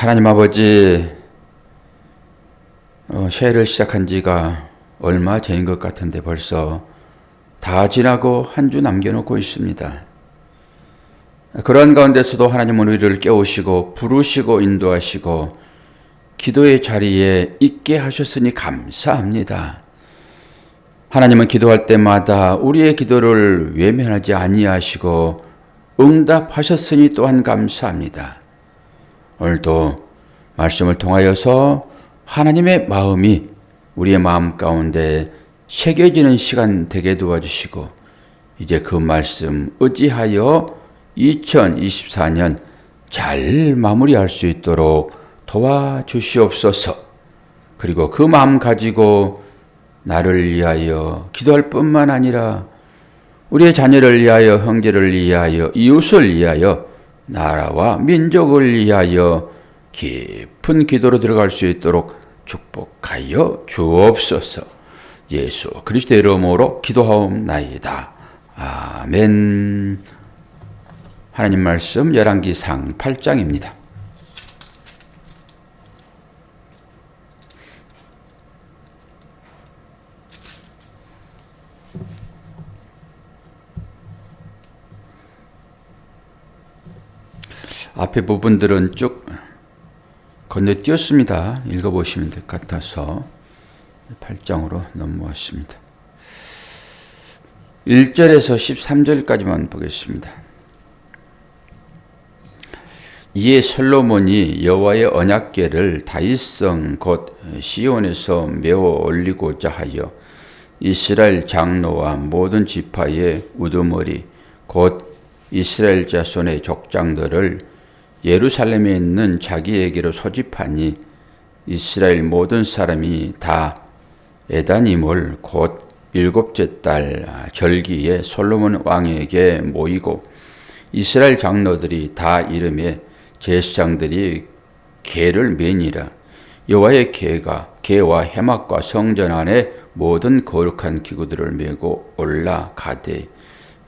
하나님 아버지, 새해를 시작한 지가 얼마 전인 것 같은데 벌써 다 지나고 한 주 남겨놓고 있습니다. 그런 가운데서도 하나님은 우리를 깨우시고 부르시고 인도하시고 기도의 자리에 있게 하셨으니 감사합니다. 하나님은 기도할 때마다 우리의 기도를 외면하지 아니하시고 응답하셨으니 또한 감사합니다. 오늘도 말씀을 통하여서 하나님의 마음이 우리의 마음 가운데 새겨지는 시간 되게 도와주시고 이제 그 말씀 의지하여 2024년 잘 마무리할 수 있도록 도와주시옵소서. 그리고 그 마음 가지고 나를 위하여 기도할 뿐만 아니라 우리의 자녀를 위하여, 형제를 위하여, 이웃을 위하여, 나라와 민족을 위하여 깊은 기도로 들어갈 수 있도록 축복하여 주옵소서. 예수 그리스도의 이름으로 기도하옵나이다. 아멘. 하나님 말씀 열왕기상 8장입니다. 앞에 부분들은 쭉 건너뛰었습니다. 읽어보시면 될 것 같아서 8장으로 넘어왔습니다. 1절에서 13절까지만 보겠습니다. 이에 솔로몬이 여호와의 언약궤를 다윗성 곧 시온에서 메어 올리고자 하여 이스라엘 장로와 모든 지파의 우두머리 곧 이스라엘 자손의 족장들을 예루살렘에 있는 자기에게로 소집하니 이스라엘 모든 사람이 다 에다님을 곧 일곱째 달 절기에 솔로몬 왕에게 모이고 이스라엘 장로들이 다 이름에 제사장들이 궤를 매니라. 여호와의 궤와 해막과 성전 안에 모든 거룩한 기구들을 메고 올라가되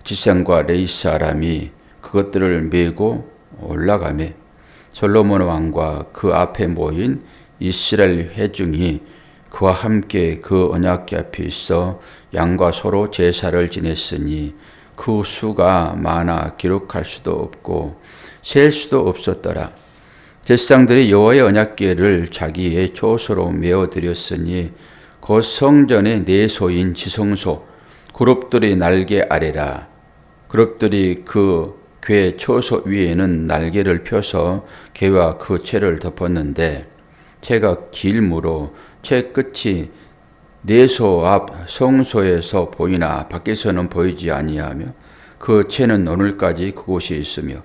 지상과 레이 사람이 그것들을 메고 올라가매 솔로몬 왕과 그 앞에 모인 이스라엘 회중이 그와 함께 그 언약궤 앞에 있어 양과 소로 제사를 지냈으니 그 수가 많아 기록할 수도 없고 셀 수도 없었더라. 제사장들이 여호와의 언약궤를 자기의 초소로 메어 드렸으니 곧 성전의 내소인 지성소 그룹들이 날개 아래라. 그룹들이 그 궤 초소 위에는 날개를 펴서 궤와 그 채를 덮었는데 채가 길므로 채 끝이 내소 앞 성소에서 보이나 밖에서는 보이지 아니하며 그 채는 오늘까지 그곳에 있으며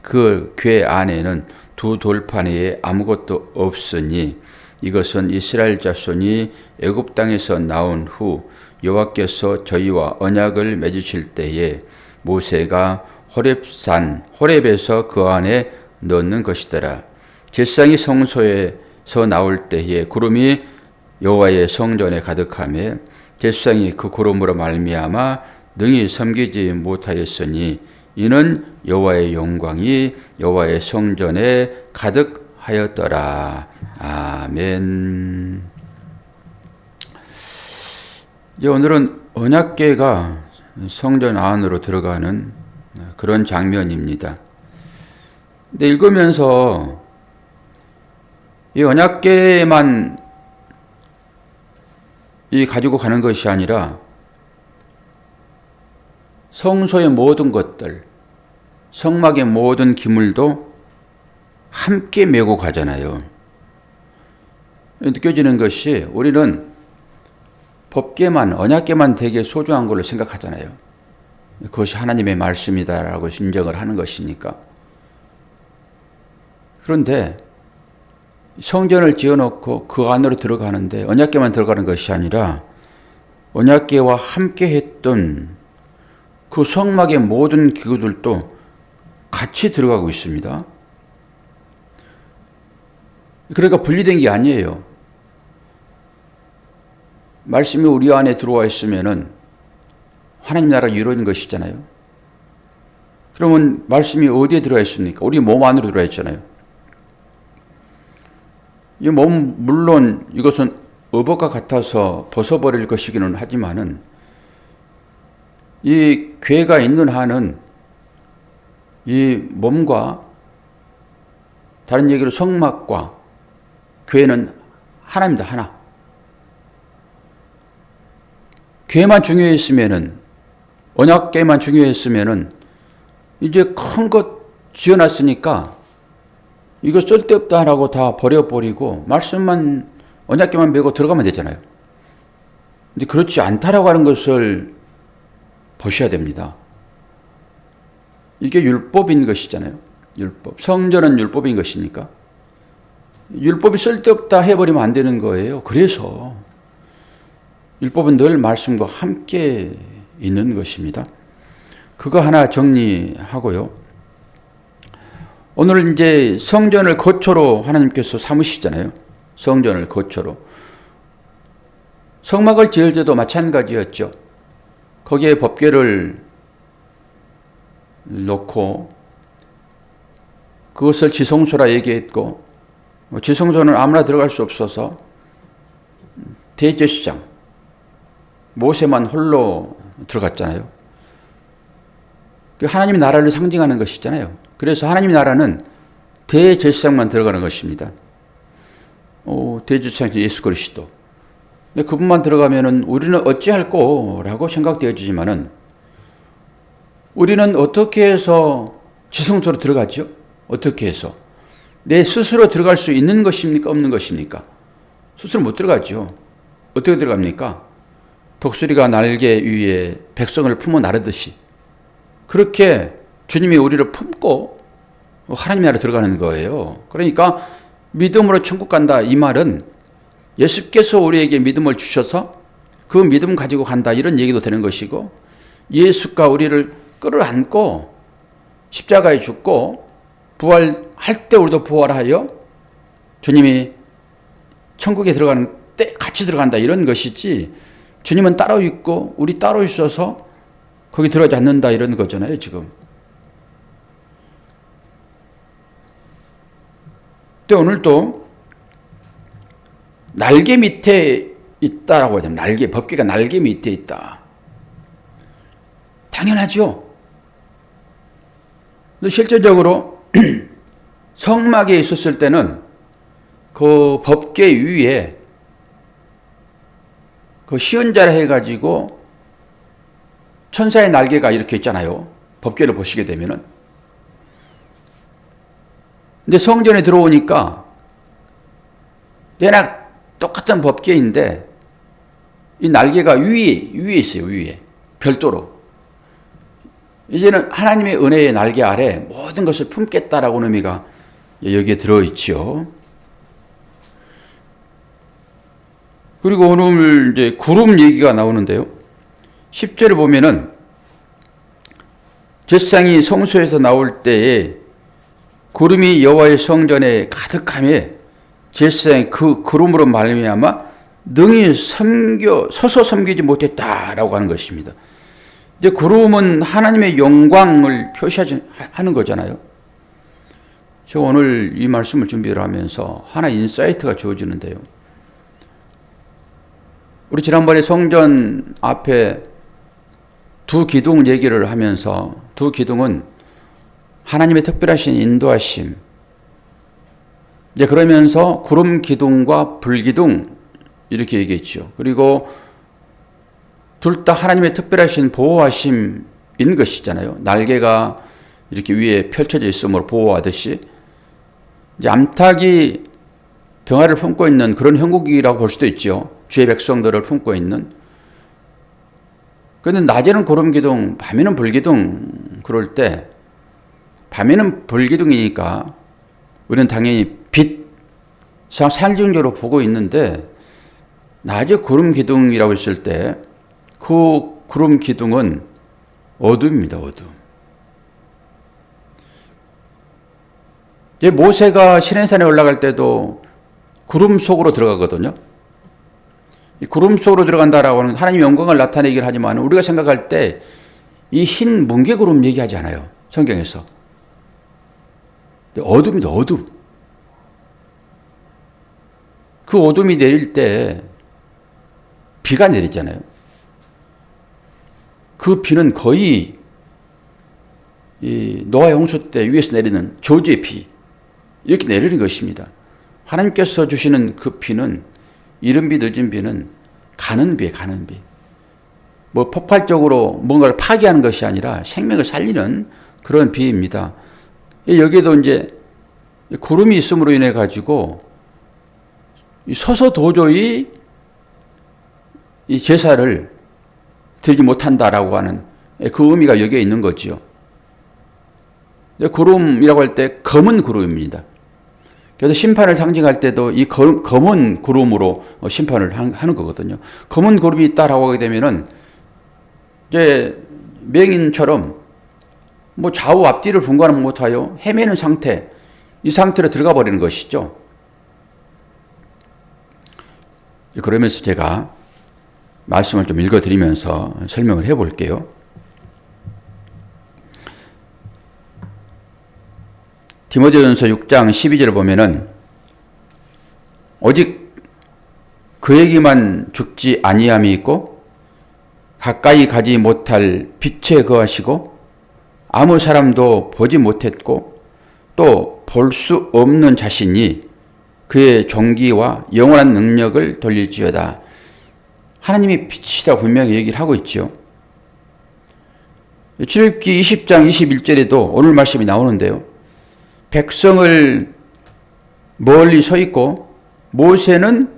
그 궤 안에는 두 돌판 외에 아무것도 없으니 이것은 이스라엘 자손이 애굽 땅에서 나온 후 여호와께서 저희와 언약을 맺으실 때에 모세가 호렙에서 그 안에 넣는 것이더라. 제사장이 성소에서 나올 때에 구름이 여호와의 성전에 가득하며 제사장이 그 구름으로 말미암아 능히 섬기지 못하였으니 이는 여호와의 영광이 여호와의 성전에 가득하였더라. 아멘. 이제 오늘은 언약궤가 성전 안으로 들어가는 그런 장면입니다. 근데 읽으면서 이 언약궤만 가지고 가는 것이 아니라 성소의 모든 것들, 성막의 모든 기물도 함께 메고 가잖아요. 느껴지는 것이 우리는 법궤만, 언약궤만 되게 소중한 걸로 생각하잖아요. 그것이 하나님의 말씀이다라고 인정을 하는 것이니까. 그런데 성전을 지어놓고 그 안으로 들어가는데 언약궤만 들어가는 것이 아니라 언약궤와 함께 했던 그 성막의 모든 기구들도 같이 들어가고 있습니다. 그러니까 분리된 게 아니에요. 말씀이 우리 안에 들어와 있으면은 하나님 나라가 이루어진 것이잖아요. 그러면 말씀이 어디에 들어가 있습니까? 우리 몸 안으로 들어가 있잖아요. 물론 이것은 의복과 같아서 벗어버릴 것이기는 하지만은 이 괴가 있는 한은 이 몸과 다른 얘기로 성막과 괴는 하나입니다. 하나. 괴만 중요했으면은, 언약궤만 중요했으면은 이제 큰 것 지어놨으니까 이거 쓸데없다라고 다 버려버리고 말씀만, 언약궤만 메고 들어가면 되잖아요. 근데 그렇지 않다라고 하는 것을 보셔야 됩니다. 이게 율법인 것이잖아요. 율법. 성전은 율법인 것이니까. 율법이 쓸데없다 해버리면 안 되는 거예요. 그래서 율법은 늘 말씀과 함께 있는 것입니다. 그거 하나 정리하고요. 오늘 이제 성전을 거처로 하나님께서 삼으시잖아요. 성전을 거처로. 성막을 지을 때도 마찬가지였죠. 거기에 법궤를 놓고 그것을 지성소라 얘기했고, 지성소는 아무나 들어갈 수 없어서 대제사장 모세만 홀로 들어갔잖아요. 하나님의 나라를 상징하는 것이잖아요. 그래서 하나님의 나라는 대제사장만 들어가는 것입니다. 대제사장 예수 그리스도. 근데 그분만 들어가면은 우리는 어찌할 거라고 생각되어지지만은, 우리는 어떻게 해서 지성소로 들어가죠? 어떻게 해서? 내 스스로 들어갈 수 있는 것입니까? 없는 것입니까? 스스로 못 들어가죠. 어떻게 들어갑니까? 독수리가 날개 위에 백성을 품어 나르듯이 그렇게 주님이 우리를 품고 하나님 나라에 들어가는 거예요. 그러니까 믿음으로 천국 간다, 이 말은 예수께서 우리에게 믿음을 주셔서 그 믿음 가지고 간다, 이런 얘기도 되는 것이고, 예수가 우리를 끌어안고 십자가에 죽고 부활할 때 우리도 부활하여 주님이 천국에 들어가는 때 같이 들어간다, 이런 것이지, 주님은 따로 있고 우리 따로 있어서 거기 들어가지 않는다, 이런 거잖아요 지금. 근데 오늘도 날개 밑에 있다라고 하잖아요. 날개, 법궤가 날개 밑에 있다. 당연하죠. 근데 실제적으로 성막에 있었을 때는 그 법궤 위에 그 시은자라 해가지고 천사의 날개가 이렇게 있잖아요. 법궤를 보시게 되면은. 근데 성전에 들어오니까 얘나 똑같은 법궤인데 이 날개가 위에 있어요. 위에. 별도로. 이제는 하나님의 은혜의 날개 아래 모든 것을 품겠다라고 의미가 여기에 들어있지요. 그리고 오늘 이제 구름 얘기가 나오는데요. 10절에 보면은 제사장이 성소에서 나올 때에 구름이 여호와의 성전에 가득하며 제사장이 그 구름으로 말미암아 능히 서서 섬기지 못했다라고 하는 것입니다. 이제 구름은 하나님의 영광을 표시하는 거잖아요. 제가 오늘 이 말씀을 준비를 하면서 하나 인사이트가 주어지는데요. 우리 지난번에 성전 앞에 두 기둥 얘기를 하면서, 두 기둥은 하나님의 특별하신 인도하심, 이제 그러면서 구름 기둥과 불 기둥 이렇게 얘기했죠. 그리고 둘 다 하나님의 특별하신 보호하심인 것이잖아요. 날개가 이렇게 위에 펼쳐져 있으므로 보호하듯이, 이제 암탉이 병아를 품고 있는 그런 형국이라고 볼 수도 있죠. 주의 백성들을 품고 있는. 그런데 낮에는 구름 기둥, 밤에는 불 기둥, 그럴 때 밤에는 불 기둥이니까 우리는 당연히 빛, 살중적으로 보고 있는데, 낮에 구름 기둥이라고 했을 때 그 구름 기둥은 어둠입니다. 어둠. 모세가 시내산에 올라갈 때도 구름 속으로 들어가거든요. 이 구름 속으로 들어간다라고 하는 하나님의 영광을 나타내긴 하지만, 우리가 생각할 때 이 흰 뭉게구름 얘기하지 않아요. 성경에서. 어둠이다, 어둠. 그 어둠이 내릴 때 비가 내리잖아요. 그 비는 거의 이 노아의 홍수 때 위에서 내리는 저주의 비, 이렇게 내리는 것입니다. 하나님께서 주시는 그 비는, 이른 비 늦은 비는 가는 비예요. 가는 비. 뭐 폭발적으로 뭔가를 파괴하는 것이 아니라 생명을 살리는 그런 비입니다. 여기에도 이제 구름이 있음으로 인해 가지고 서서 도저히 이 제사를 드리지 못한다라고 하는 그 의미가 여기에 있는 거지요. 구름이라고 할 때 검은 구름입니다. 그래서 심판을 상징할 때도 이 검은 구름으로 심판을 하는 거거든요. 검은 구름이 있다라고 하게 되면은 이제 맹인처럼 뭐 좌우 앞뒤를 분간을 못하여 헤매는 상태, 이 상태로 들어가 버리는 것이죠. 그러면서 제가 말씀을 좀 읽어드리면서 설명을 해볼게요. 디모데전서 6장 12절을 보면은 오직 그에게만 죽지 아니함이 있고 가까이 가지 못할 빛에 거하시고 아무 사람도 보지 못했고 또 볼 수 없는 자신이 그의 존귀와 영원한 능력을 돌릴지어다. 하나님이 빛이다 분명히 얘기를 하고 있죠. 출애굽기 20장 21절에도 오늘 말씀이 나오는데요. 백성을 멀리 서 있고 모세는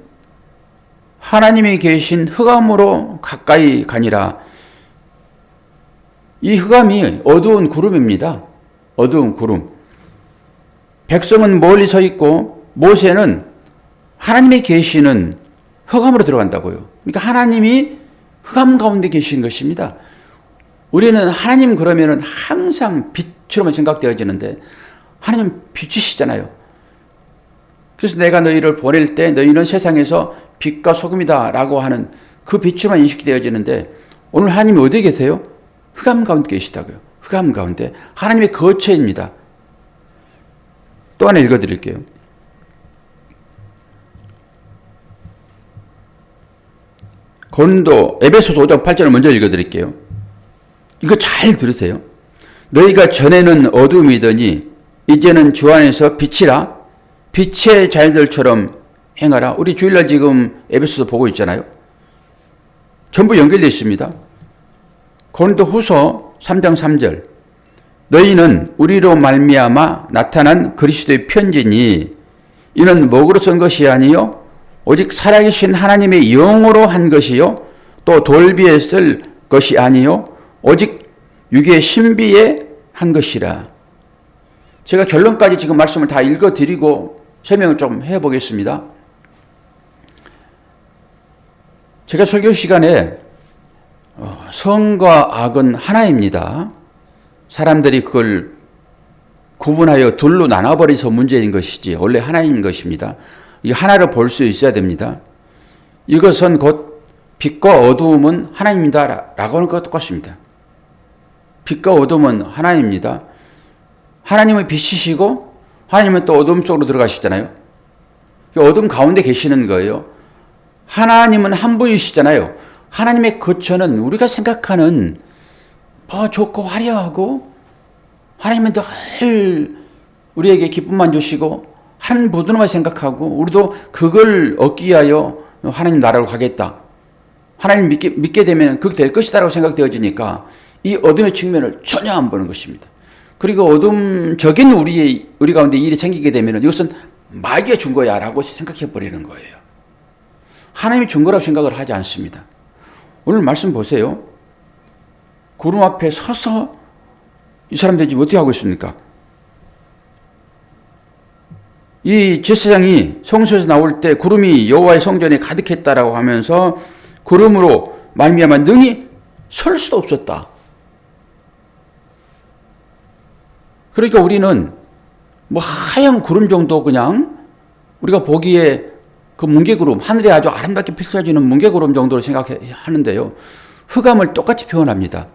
하나님이 계신 흑암으로 가까이 가니라. 이 흑암이 어두운 구름입니다. 어두운 구름. 백성은 멀리 서 있고 모세는 하나님이 계시는 흑암으로 들어간다고요. 그러니까 하나님이 흑암 가운데 계신 것입니다. 우리는 하나님 그러면은 항상 빛으로만 생각되어지는데 하나님 빛이시잖아요. 그래서 내가 너희를 보낼 때 너희는 세상에서 빛과 소금이다 라고 하는 그 빛으로만 인식이 되어지는데 오늘 하나님이 어디에 계세요? 흑암 가운데 계시다고요. 흑암 가운데. 하나님의 거처입니다. 또 하나 읽어드릴게요. 고린도 에베소서 5장 8절을 먼저 읽어드릴게요. 이거 잘 들으세요. 너희가 전에는 어둠이더니 이제는 주 안에서 빛이라. 빛의 자녀들처럼 행하라. 우리 주일날 지금 에베소서 보고 있잖아요. 전부 연결되어 있습니다. 고린도 후서 3장 3절. 너희는 우리로 말미암아 나타난 그리스도의 편지니 이는 먹으로 쓴 것이 아니요 오직 살아계신 하나님의 영으로 한 것이요 또 돌비에 쓸 것이 아니요 오직 육의 신비에 한 것이라. 제가 결론까지 지금 말씀을 다 읽어드리고 설명을 좀 해보겠습니다. 제가 설교 시간에 선과 악은 하나입니다. 사람들이 그걸 구분하여 둘로 나눠버려서 문제인 것이지 원래 하나인 것입니다. 이 하나를 볼 수 있어야 됩니다. 이것은 곧 빛과 어두움은 하나입니다 라고 하는 것과 똑같습니다. 빛과 어두움은 하나입니다. 하나님은 빛이시고 하나님은 또 어둠 속으로 들어가시잖아요. 어둠 가운데 계시는 거예요. 하나님은 한 분이시잖아요. 하나님의 거처는 우리가 생각하는 좋고 화려하고 하나님은 늘 우리에게 기쁨만 주시고 하나님 보도만 생각하고 우리도 그걸 얻기 위하여 하나님 나라로 가겠다. 하나님 믿게 되면 그렇게 될 것이다 라고 생각되어지니까 이 어둠의 측면을 전혀 안 보는 것입니다. 그리고 어둠적인 우리 가운데 일이 생기게 되면 이것은 마귀가 준 거야 라고 생각해 버리는 거예요. 하나님이 준 거라고 생각을 하지 않습니다. 오늘 말씀 보세요. 구름 앞에 서서 이 사람들이 지금 어떻게 하고 있습니까? 이 제사장이 성소에서 나올 때 구름이 여호와의 성전에 가득했다라고 하면서 구름으로 말미암아 능히 설 수도 없었다. 그러니까 우리는 뭐 하얀 구름 정도 그냥 우리가 보기에 그 뭉게구름, 하늘에 아주 아름답게 펼쳐지는 뭉게구름 정도로 생각하는데요. 흑암을 똑같이 표현합니다.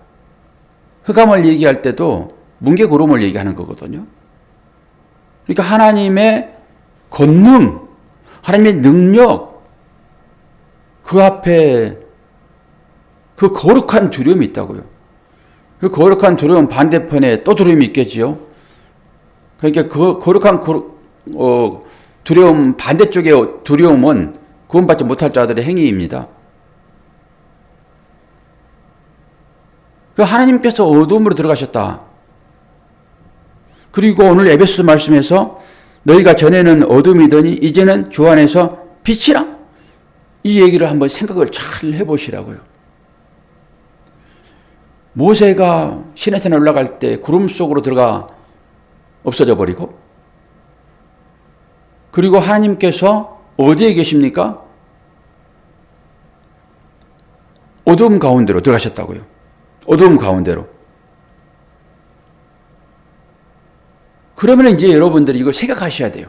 흑암을 얘기할 때도 뭉게구름을 얘기하는 거거든요. 그러니까 하나님의 권능, 하나님의 능력, 그 앞에 그 거룩한 두려움이 있다고요. 그 거룩한 두려움 반대편에 또 두려움이 있겠지요. 그러니까 그 거룩한 두려움 반대쪽의 두려움은 구원받지 못할 자들의 행위입니다. 그 하나님께서 어둠으로 들어가셨다. 그리고 오늘 에베소 말씀에서 너희가 전에는 어둠이더니 이제는 주 안에서 빛이라. 이 얘기를 한번 생각을 잘 해보시라고요. 모세가 시내산에 올라갈 때 구름 속으로 들어가 없어져 버리고, 그리고 하나님께서 어디에 계십니까? 어둠 가운데로 들어가셨다고요. 어둠 가운데로. 그러면 이제 여러분들이 이거 생각하셔야 돼요.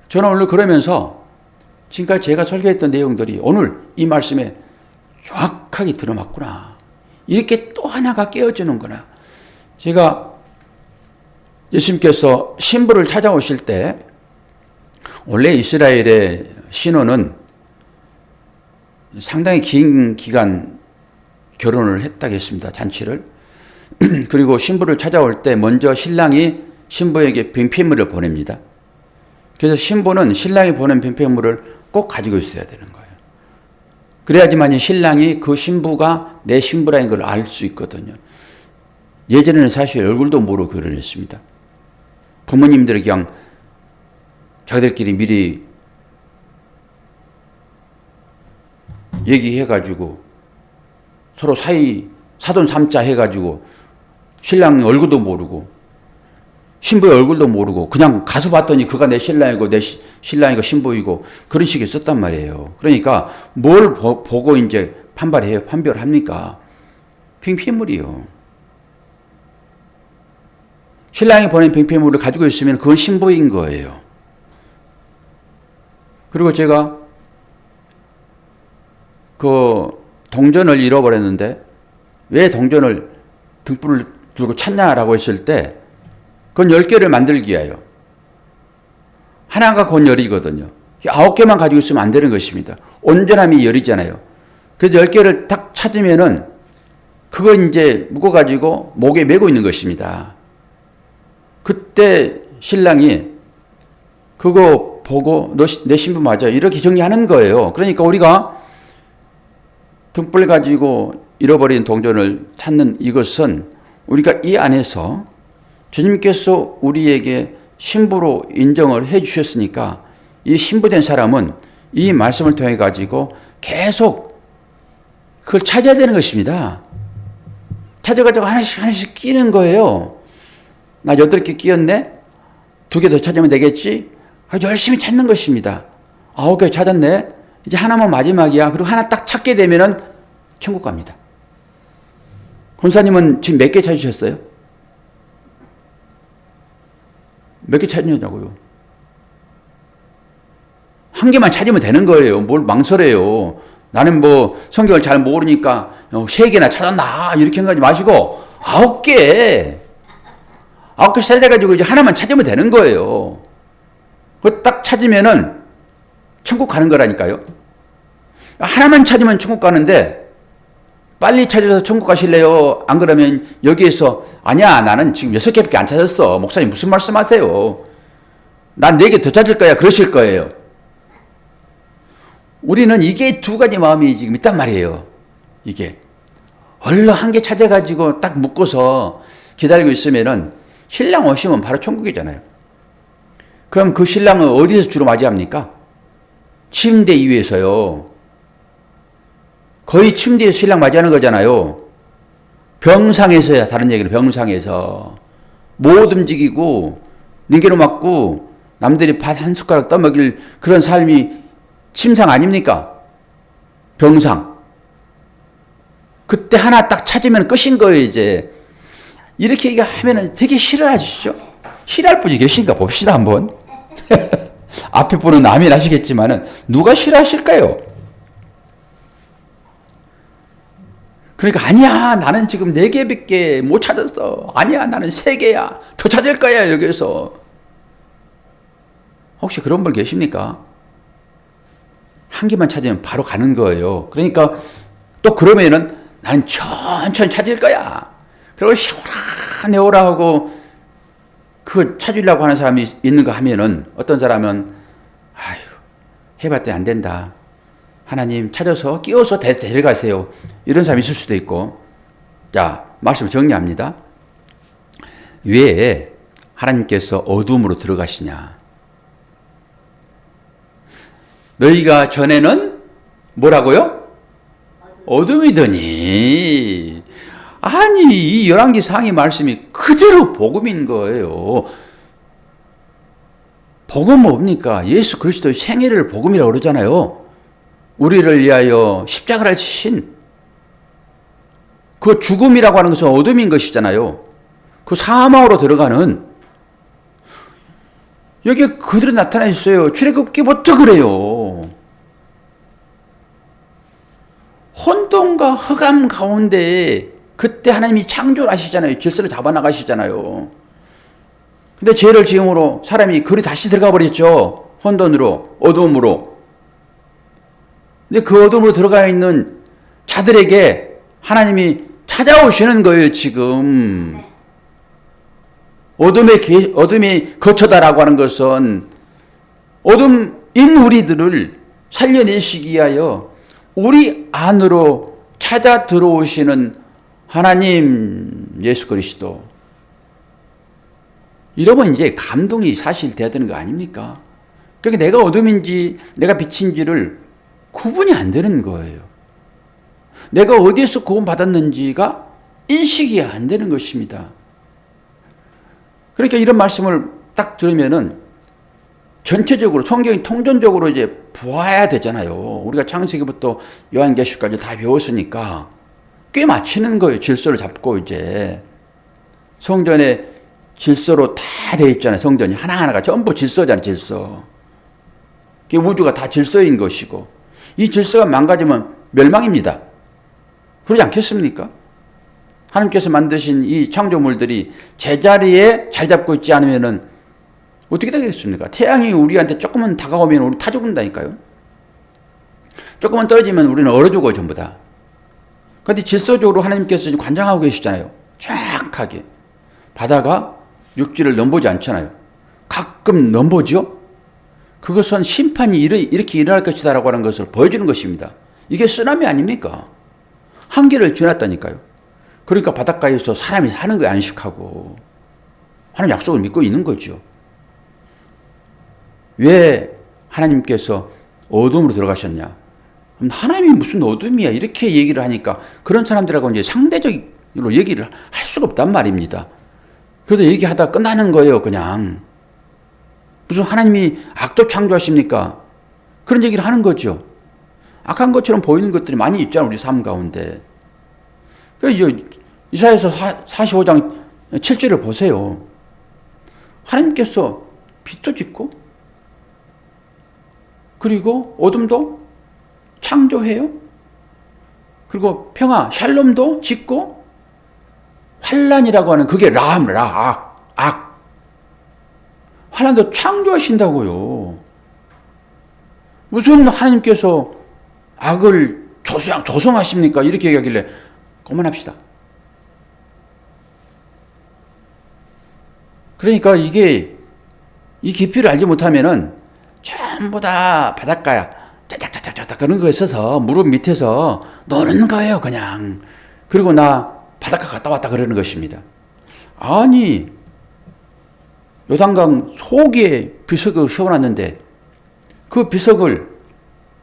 저는 오늘 그러면서 지금까지 제가 설교했던 내용들이 오늘 이 말씀에 정확하게 들어맞구나. 이렇게 또 하나가 깨어지는구나. 제가 예수님께서 신부를 찾아오실 때 원래 이스라엘의 신혼은 상당히 긴 기간 결혼을 했다고 했습니다. 잔치를. 그리고 신부를 찾아올 때 먼저 신랑이 신부에게 변폐물을 보냅니다. 그래서 신부는 신랑이 보낸 변폐물을 꼭 가지고 있어야 되는 거예요. 그래야지만 신랑이 그 신부가 내 신부라는 걸 알 수 있거든요. 예전에는 사실 얼굴도 모르고 결혼했습니다. 부모님들이 그냥 자기들끼리 미리 얘기해가지고 서로 사이 사돈 삼자 해가지고 신랑 얼굴도 모르고 신부의 얼굴도 모르고 그냥 가서 봤더니 그가 내 신랑이고 내 신랑이고 신부이고 그런 식의 썼단 말이에요. 그러니까 뭘 보고 이제 판별합니까? 핑피물이요. 신랑이 보낸 핑피물을 가지고 있으면 그건 신부인 거예요. 그리고 제가 그 동전을 잃어버렸는데 왜 동전을 등불을 들고 찾냐라고 했을 때 그건 10개를 만들기 위하여. 하나가 곧 열이거든요. 9개만 가지고 있으면 안 되는 것입니다. 온전함이 열이잖아요. 그래서 10개를 딱 찾으면은 그거 이제 묶어가지고 목에 메고 있는 것입니다. 그때 신랑이 그거 보고 내 신부 맞아. 이렇게 정리하는 거예요. 그러니까 우리가 등불 가지고 잃어버린 동전을 찾는 이것은 우리가 이 안에서 주님께서 우리에게 신부로 인정을 해 주셨으니까 이 신부된 사람은 이 말씀을 통해 가지고 계속 그걸 찾아야 되는 것입니다. 찾아가지고 하나씩 끼는 거예요. 나 8개 끼었네? 2개 더 찾으면 되겠지? 그래서 열심히 찾는 것입니다. 9개 찾았네? 이제 하나만 마지막이야. 그리고 하나 딱 찾게 되면은 천국 갑니다. 권사님은 지금 몇 개 찾으셨어요? 몇 개 찾느냐고요? 한 개만 찾으면 되는 거예요. 뭘 망설여요. 나는 뭐 성경을 잘 모르니까 3개나 찾았나 이렇게 생각하지 마시고 9개 찾아가지고 이제 하나만 찾으면 되는 거예요. 그거 딱 찾으면은 천국 가는 거라니까요. 하나만 찾으면 천국 가는데 빨리 찾아서 천국 가실래요? 안 그러면 여기에서 아니야 나는 지금 6개밖에 안 찾았어. 목사님 무슨 말씀하세요? 난 4개 더 찾을 거야. 그러실 거예요. 우리는 이게 2가지 마음이 지금 있단 말이에요. 이게 얼른 한 개 찾아가지고 딱 묶어서 기다리고 있으면은 신랑 오시면 바로 천국이잖아요. 그럼 그 신랑은 어디서 주로 맞이합니까? 침대 위에서요. 거의 침대에서 신랑 맞이하는 거잖아요. 병상에서야. 다른 얘기는 병상에서 못 움직이고 링게로 맞고 남들이 밥 한 숟가락 떠먹일 그런 삶이 침상 아닙니까? 병상. 그때 하나 딱 찾으면 끝인 거예요. 이제 이렇게 얘기하면 되게 싫어하시죠? 싫어할 분이 계신가 봅시다 한번. 앞에 분은 아멘 하시겠지만은 누가 싫어하실까요? 그러니까 아니야 나는 지금 4개밖에 못 찾았어. 아니야 나는 3개야. 더 찾을 거야 여기서. 혹시 그런 분 계십니까? 한 개만 찾으면 바로 가는 거예요. 그러니까 또 그러면은 나는 천천히 찾을 거야. 그리고 시원하네 오라 하고 그거 찾으려고 하는 사람이 있는가 하면은 어떤 사람은 아휴 해봤더니 안 된다. 하나님 찾아서 끼워서 데려가세요. 이런 사람이 있을 수도 있고. 자, 말씀을 정리합니다. 왜 하나님께서 어둠으로 들어가시냐? 너희가 전에는 뭐라고요? 어둠이더니. 아니 이 열왕기 상의 말씀이 그대로 복음인 거예요. 복음은 뭡니까? 예수 그리스도의 생애를 복음이라고 그러잖아요. 우리를 위하여 십자가를 지신 그 죽음이라고 하는 것은 어둠인 것이잖아요. 그 사망으로 들어가는 여기에 그대로 나타나 있어요. 출애굽기부터 그래요. 혼돈과 흑암 가운데 그때 하나님이 창조를 하시잖아요. 질서를 잡아나가시잖아요. 근데 죄를 지음으로 사람이 그리 다시 들어가 버렸죠. 혼돈으로, 어둠으로. 근데 그 어둠으로 들어가 있는 자들에게 하나님이 찾아오시는 거예요, 지금. 어둠의 거처다라고 하는 것은 어둠인 우리들을 살려내시기 위하여 우리 안으로 찾아 들어오시는 하나님 예수 그리스도. 이러면 이제 감동이 사실 돼야 되는 거 아닙니까? 그러니까 내가 어둠인지 내가 빛인지를 구분이 안 되는 거예요. 내가 어디에서 구원받았는지가 인식이 안 되는 것입니다. 그러니까 이런 말씀을 딱 들으면은 전체적으로 성경이 통전적으로 이제 보아야 되잖아요. 우리가 창세기부터 요한계시까지 다 배웠으니까 꽤 맞추는 거예요. 질서를 잡고 이제 성전에 질서로 다 돼 있잖아요. 성전이 하나하나가 전부 질서잖아요. 질서. 우주가 다 질서인 것이고 이 질서가 망가지면 멸망입니다. 그러지 않겠습니까? 하나님께서 만드신 이 창조물들이 제자리에 잘 잡고 있지 않으면은 어떻게 되겠습니까? 태양이 우리한테 조금만 다가오면 우리 타 죽는다니까요. 조금만 떨어지면 우리는 얼어 죽어요, 전부 다. 그런데 질서적으로 하나님께서 관장하고 계시잖아요. 정확하게. 바다가 육지를 넘보지 않잖아요. 가끔 넘보죠? 그것은 심판이 이렇게 일어날 것이다라고 하는 것을 보여주는 것입니다. 이게 쓰나미 아닙니까? 한계를 지났다니까요. 그러니까 바닷가에서 사람이 사는 거에 안식하고 하나님 약속을 믿고 있는 거죠. 왜 하나님께서 어둠으로 들어가셨냐? 하나님이 무슨 어둠이야? 이렇게 얘기를 하니까 그런 사람들하고 이제 상대적으로 얘기를 할 수가 없단 말입니다. 그래서 얘기하다 끝나는 거예요, 그냥. 무슨 하나님이 악도 창조하십니까? 그런 얘기를 하는 거죠. 악한 것처럼 보이는 것들이 많이 있잖아요, 우리 삶 가운데. 이사야서 45장 7절을 보세요. 하나님께서 빛도 짓고 그리고 어둠도 창조해요. 그리고 평화, 샬롬도 짓고 환란이라고 하는 그게 악. 환란도 창조하신다고요. 무슨 하나님께서 악을 조성하십니까? 이렇게 얘기하길래 그만합시다. 그러니까 이 깊이를 알지 못하면은 전부 다 바닷가야 짜작짜작짜작 그런 거에 있어서 무릎 밑에서 노는 거예요, 그냥. 그리고 나 바닷가 갔다 왔다 그러는 것입니다. 아니 요단강 속에 비석을 세워놨는데 그 비석을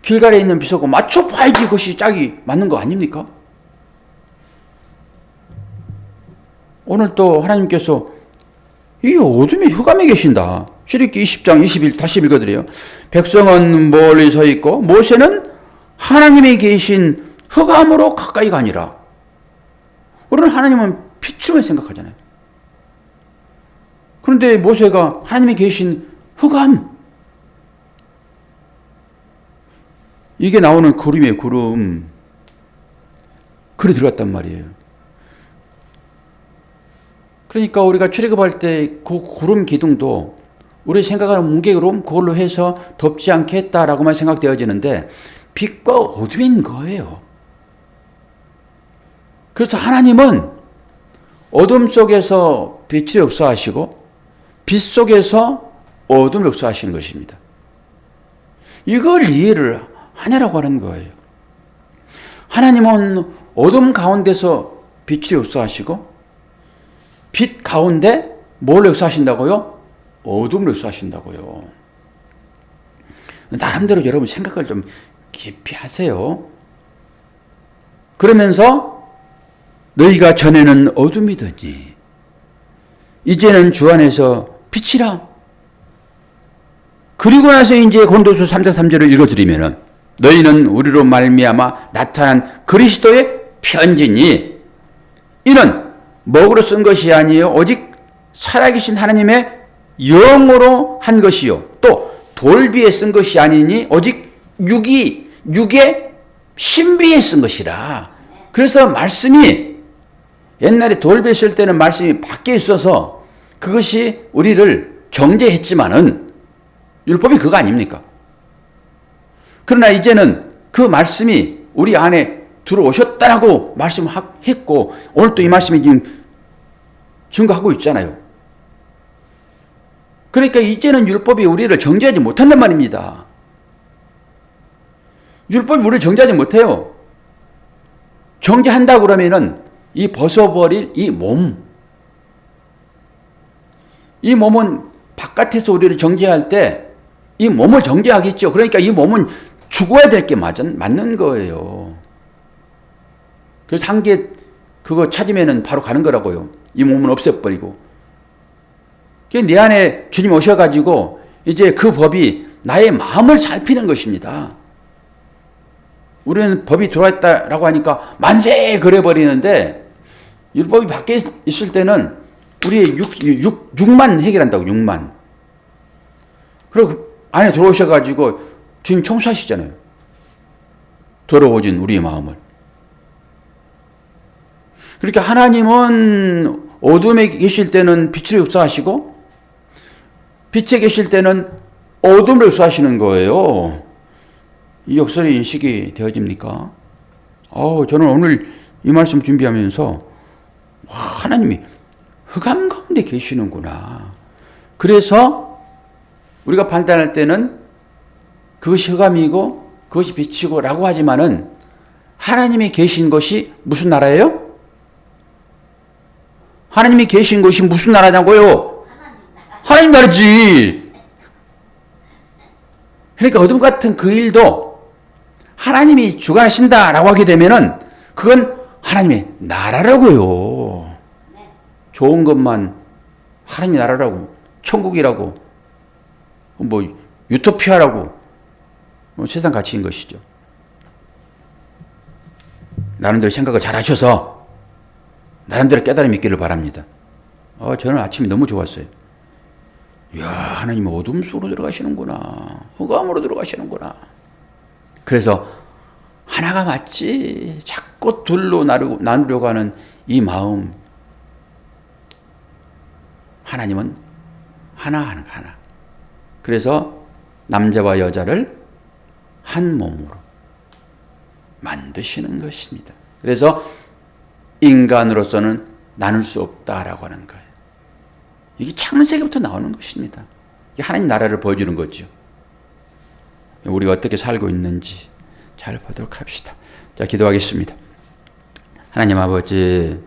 길가에 있는 비석을 맞춰봐야지 그것이 짝이 맞는 거 아닙니까? 오늘 또 하나님께서 이 어둠의 흑암에 계신다. 출애굽기 20장 21 다시 읽어드려요. 백성은 멀리 서 있고 모세는 하나님이 계신 흑암으로 가까이 가니라. 우리는 하나님은 빛으로 생각하잖아요. 그런데 모세가 하나님이 계신 흑암, 이게 나오는 구름이에요. 구름. 그래 들어갔단 말이에요. 그러니까 우리가 출애굽할 때 그 구름 기둥도 우리 생각하는 문개로 그걸로 해서 덮지 않겠다라고만 생각되어지는데 빛과 어둠인 거예요. 그래서 하나님은 어둠 속에서 빛이 역사하시고 빛 속에서 어둠을 역사하시는 것입니다. 이걸 이해를 하냐라고 하는 거예요. 하나님은 어둠 가운데서 빛이 역사하시고 빛 가운데 뭘 역사하신다고요? 어둠을 역사하신다고요. 나름대로 여러분 생각을 좀 깊이 하세요. 그러면서 너희가 전에는 어둠이더니 이제는 주 안에서 빛이라. 그리고 나서 이제 고린도서 3장 3절을 읽어드리면은 너희는 우리로 말미암아 나타난 그리스도의 편지니 이는 먹으로 쓴 것이 아니요 오직 살아계신 하나님의 영으로 한 것이요 또 돌비에 쓴 것이 아니니 오직 육의 신비에 쓴 것이라. 그래서 말씀이 옛날에 돌비에 쓸 때는 말씀이 밖에 있어서 그것이 우리를 정죄했지만은 율법이 그거 아닙니까? 그러나 이제는 그 말씀이 우리 안에 들어오셨다라고 말씀했고 오늘 또 이 말씀이 지금 증거하고 있잖아요. 그러니까 이제는 율법이 우리를 정죄하지 못한단 말입니다. 율법이 우리를 정죄하지 못해요. 정죄한다 그러면은 이 벗어버릴 이 몸은 바깥에서 우리를 정죄할 때 이 몸을 정죄하겠죠. 그러니까 이 몸은 죽어야 될 게 맞는 거예요. 그래서 한 개 그거 찾으면은 바로 가는 거라고요. 이 몸은 없애버리고. 내 안에 주님 오셔가지고 이제 그 법이 나의 마음을 살피는 것입니다. 우리는 법이 들어왔다라고 하니까 만세 그래버리는데 율법이 밖에 있을 때는 우리의 육만 해결한다고. 육만. 그리고 안에 들어오셔가지고 주님 청소하시잖아요. 더러워진 우리의 마음을. 그러니까 하나님은 어둠에 계실 때는 빛을 역사하시고 빛에 계실 때는 어둠을 역사하시는 거예요. 이 역설이 인식이 되어집니까? 저는 오늘 이 말씀 준비하면서 하나님이 흑암 가운데 계시는구나. 그래서 우리가 판단할 때는 그것이 흑암이고 그것이 빛이고 라고 하지만은 하나님이 계신 것이 무슨 나라예요? 하나님이 계신 것이 무슨 나라냐고요? 하나님 나라지. 그러니까 어둠 같은 그 일도 하나님이 주관하신다라고 하게 되면은 그건 하나님의 나라라고요. 좋은 것만 하나님의 나라라고, 천국이라고, 유토피아라고 세상 가치인 것이죠. 나름대로 생각을 잘 하셔서 나름대로 깨달음이 있기를 바랍니다. 저는 아침이 너무 좋았어요. 이야, 하나님은 어둠 속으로 들어가시는구나. 흑암으로 들어가시는구나. 그래서 하나가 맞지. 자꾸 둘로 나누려고 하는 이 마음. 하나님은 하나. 그래서 남자와 여자를 한 몸으로 만드시는 것입니다. 그래서 인간으로서는 나눌 수 없다라고 하는 거예요. 이게 창세기부터 나오는 것입니다. 이게 하나님 나라를 보여주는 거죠. 우리가 어떻게 살고 있는지 잘 보도록 합시다. 자, 기도하겠습니다. 하나님 아버지,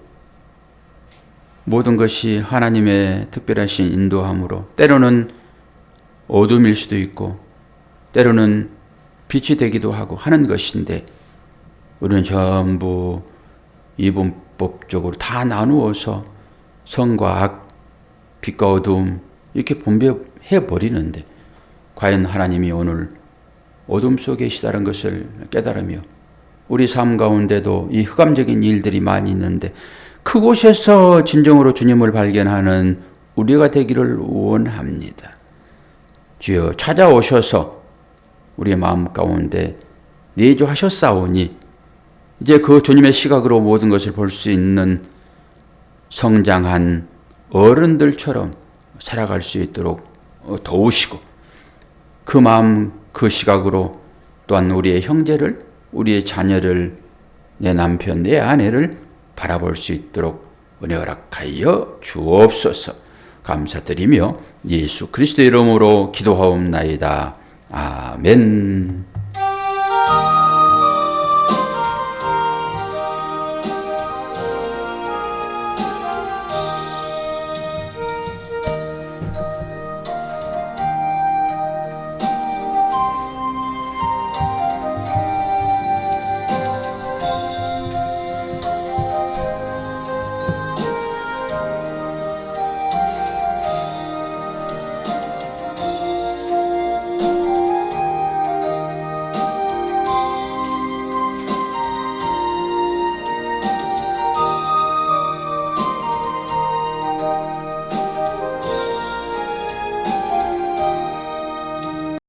모든 것이 하나님의 특별하신 인도함으로 때로는 어둠일 수도 있고 때로는 빛이 되기도 하고 하는 것인데 우리는 전부 이분법적으로 다 나누어서 선과 악, 빛과 어둠 이렇게 분별해 버리는데 과연 하나님이 오늘 어둠 속에 계시다는 것을 깨달으며 우리 삶 가운데도 이 흑암적인 일들이 많이 있는데 그곳에서 진정으로 주님을 발견하는 우리가 되기를 원합니다. 주여 찾아오셔서 우리의 마음 가운데 내주하셨사오니 이제 그 주님의 시각으로 모든 것을 볼 수 있는 성장한 어른들처럼 살아갈 수 있도록 도우시고 그 마음 그 시각으로 또한 우리의 형제를 우리의 자녀를 내 남편 내 아내를 바라볼 수 있도록 은혜 허락하여 주옵소서. 감사드리며 예수 그리스도 이름으로 기도하옵나이다. 아멘.